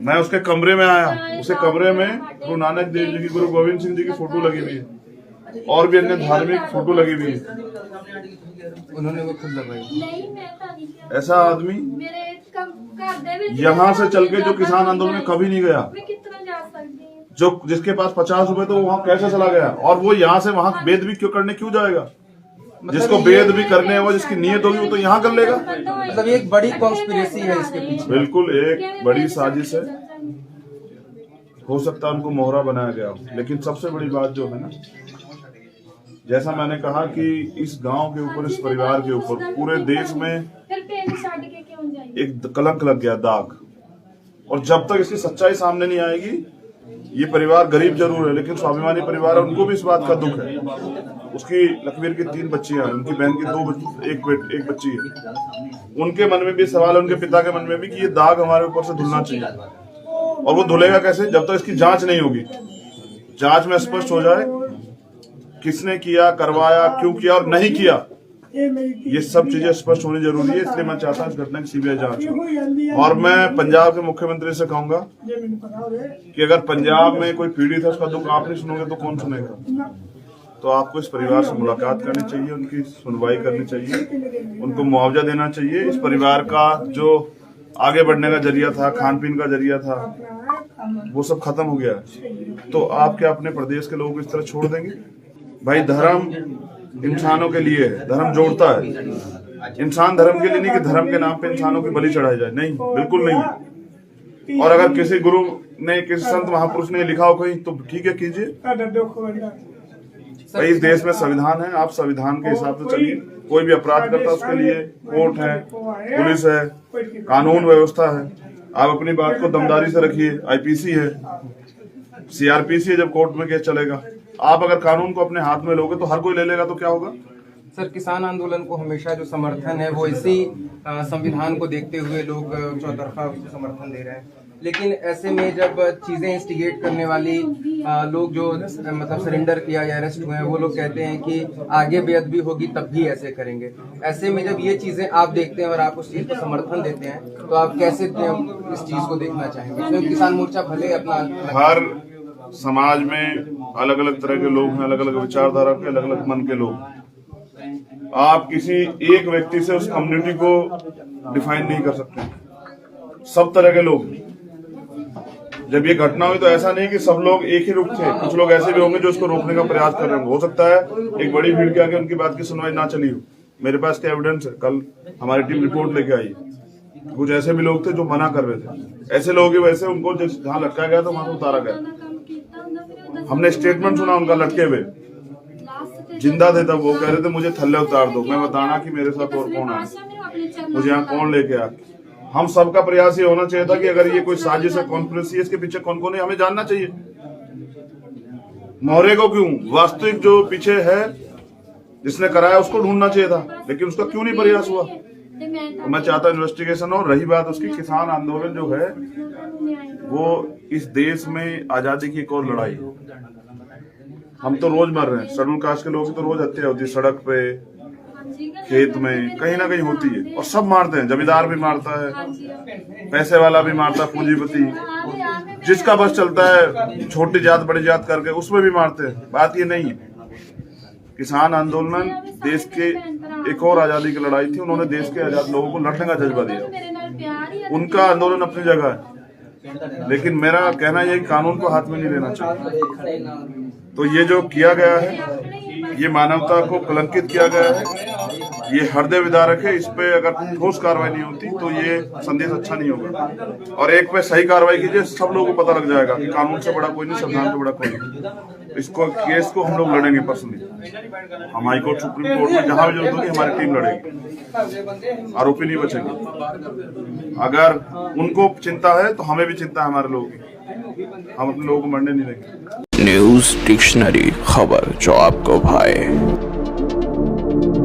मैं उसके कमरे में आया, उसके कमरे में गुरु नानक देव जी की, गुरु गोविंद सिंह जी की फोटो लगी हुई है और भी अन्य धार्मिक फोटो लगी हुई है। उन्होंने वो खुद लगवाई। ऐसा आदमी यहाँ से चल के जो किसान आंदोलन में कभी नहीं गया, जो जिसके पास 50 रुपए तो वहाँ कैसे चला गया, और वो यहाँ से वहाँ वेद भी क्यों करने क्यों जाएगा? जिसको वेद भी करने है वो, जिसकी नियत होगी वो तो यहाँ कर लेगा। मतलब एक बड़ी कॉन्स्पिरेसी है इसके पीछे। बिल्कुल एक बड़ी साजिश है। हो सकता है उनको मोहरा बनाया गया, लेकिन सबसे बड़ी बात जो है ना, जैसा मैंने कहा कि इस गांव के ऊपर, इस परिवार के ऊपर पूरे देश में एक कलंक लग गया, दाग। और जब तक इसकी सच्चाई सामने नहीं आएगी, ये परिवार गरीब जरूर है लेकिन स्वाभिमानी परिवार है, उनको भी इस बात का दुख है। उसकी लखवीर की 3 बच्चियां हैं, उनकी बहन की एक बच्ची है। उनके मन में भी सवाल है, उनके पिता के मन में भी, कि ये दाग हमारे ऊपर से धुलना चाहिए। और वो धुलेगा कैसे? जब तक इसकी जांच नहीं होगी। जांच में स्पष्ट हो जाए किसने किया, करवाया, क्यों किया और नहीं किया, ये सब चीजें स्पष्ट होनी जरूरी है। इसलिए मैं चाहता हूँ इस घटना की सीबीआई जांच हो। और मैं पंजाब के मुख्यमंत्री से कहूंगा कि अगर पंजाब में कोई पीड़ित है, उसका दुख आप नहीं सुनोगे तो कौन सुनेगा? तो आपको इस परिवार से मुलाकात करनी चाहिए, उनकी सुनवाई करनी चाहिए, उनको मुआवजा देना चाहिए। इस परिवार का जो आगे बढ़ने का जरिया था, खान पीन का जरिया था, वो सब खत्म हो गया। तो आप क्या अपने प्रदेश के लोगों को इस तरह छोड़ देंगे? भाई, धर्म इंसानों के लिए है, धर्म जोड़ता है। इंसान धर्म के लिए नहीं कि धर्म के नाम पे इंसानों की बलि चढ़ाई जाए, नहीं, बिल्कुल नहीं। और अगर किसी गुरु ने, किसी संत महापुरुष ने लिखा हो कहीं, तो ठीक है, कीजिए। भाई, इस देश में संविधान है, आप संविधान के हिसाब से चलिए। कोई भी अपराध करता है उसके लिए कोर्ट है, पुलिस है, कानून व्यवस्था है। आप अपनी बात को दमदारी से रखिए। आईपीसी है, सीआरपीसी है, जब कोर्ट में केस चलेगा। आप अगर कानून को अपने हाथ में लोगे तो हर कोई ले लेगा, तो क्या होगा? सर, किसान आंदोलन को हमेशा जो समर्थन है वो इसी संविधान को देखते हुए लोग चौतरफा उसको समर्थन दे रहे हैं। लेकिन ऐसे में जब चीजें इंस्टिगेट करने वाली लोग जो मतलब सरेंडर किया या अरेस्ट हुए हैं, वो लोग कहते हैं कि आगे बेअदबी होगी तब भी ऐसे करेंगे। ऐसे में जब ये चीजें आप देखते हैं और आप उस चीज को समर्थन देते हैं, तो आप कैसे इस चीज को देखना चाहेंगे? तो किसान मोर्चा भले अपना, हर समाज में अलग अलग तरह के लोग हैं, अलग अलग विचारधारा के, अलग अलग मन के लोग। आप किसी एक व्यक्ति से उस कम्युनिटी को डिफाइन नहीं कर सकते। सब तरह के लोग। जब ये घटना हुई तो ऐसा नहीं कि सब लोग एक ही रुख थे, कुछ लोग ऐसे भी होंगे जो उसको रोकने का प्रयास कर रहे होंगे। हो सकता है एक बड़ी भीड़ के आगे उनकी बात की सुनवाई ना चली हो। मेरे पास क्या एविडेंस है, कल हमारी टीम रिपोर्ट लेके आई। कुछ ऐसे भी लोग थे जो मना कर रहे थे। ऐसे लोग ही वैसे उनको जहाँ लटका गया था वहां से उतारा गया। हमने स्टेटमेंट सुना उनका लटके हुए, जिंदा थे तब। वो कह रहे थे मुझे थल्ले उतार दो, मैं बताना कि मेरे साथ और कौन है, मुझे यहाँ कौन लेके आ। हम सबका प्रयास ये होना चाहिए था कि अगर ये कोई साजिश है, कॉन्स्पिरेसी है, इसके पीछे कौन कौन है, हमें जानना चाहिए। मोहरे को क्यों, वास्तविक जो पीछे है जिसने कराया उसको ढूंढना चाहिए था, लेकिन उसका क्यों नहीं प्रयास हुआ? तो मैं चाहता इन्वेस्टिगेशन हो। रही बात उसकी, किसान आंदोलन जो है वो इस देश में आजादी की एक और लड़ाई है। हम तो रोज मर रहे हैं, शेड्यूल कास्ट के लोगों की तो रोज हत्या होती है, सड़क पे, खेत में, कहीं ना कहीं होती है। और सब मारते हैं, जमींदार भी मारता है, पैसे वाला भी मारता है, पूंजीपति, जिसका बस चलता है छोटी जात बड़ी जात करके, उसमें भी मारते हैं। बात ये नहीं है। किसान आंदोलन देश के एक और आजादी की लड़ाई थी। उन्होंने देश के आजाद लोगों को लड़ने का जज्बा दिया। उनका आंदोलन अपनी जगह है, लेकिन मेरा कहना यह कि कानून को हाथ में नहीं लेना चाहिए। तो ये जो किया गया है, ये मानवता को कलंकित किया गया है, ये हृदय विदारक है। इस पे अगर ठोस कार्रवाई नहीं होती तो ये संदेश अच्छा नहीं होगा। और एक पे सही कार्रवाई कीजिए, सब लोगों को पता लग जाएगा कि कानून से बड़ा कोई नहीं, संविधान से बड़ा कोई नहीं। इसको केस को हम लोग लड़ेंगे पर्सनली। हम हाई कोर्ट, सुप्रीम कोर्ट में जहां भी जरूरत होगी हमारी टीम लड़ेगी। आरोपी नहीं बचेंगे। अगर उनको चिंता है तो हमें भी चिंता है हमारे लोगों की। हम अपने लोगों को मरने नहीं देंगे। न्यूज़ डिक्शनरी, खबर जो आपको भाए।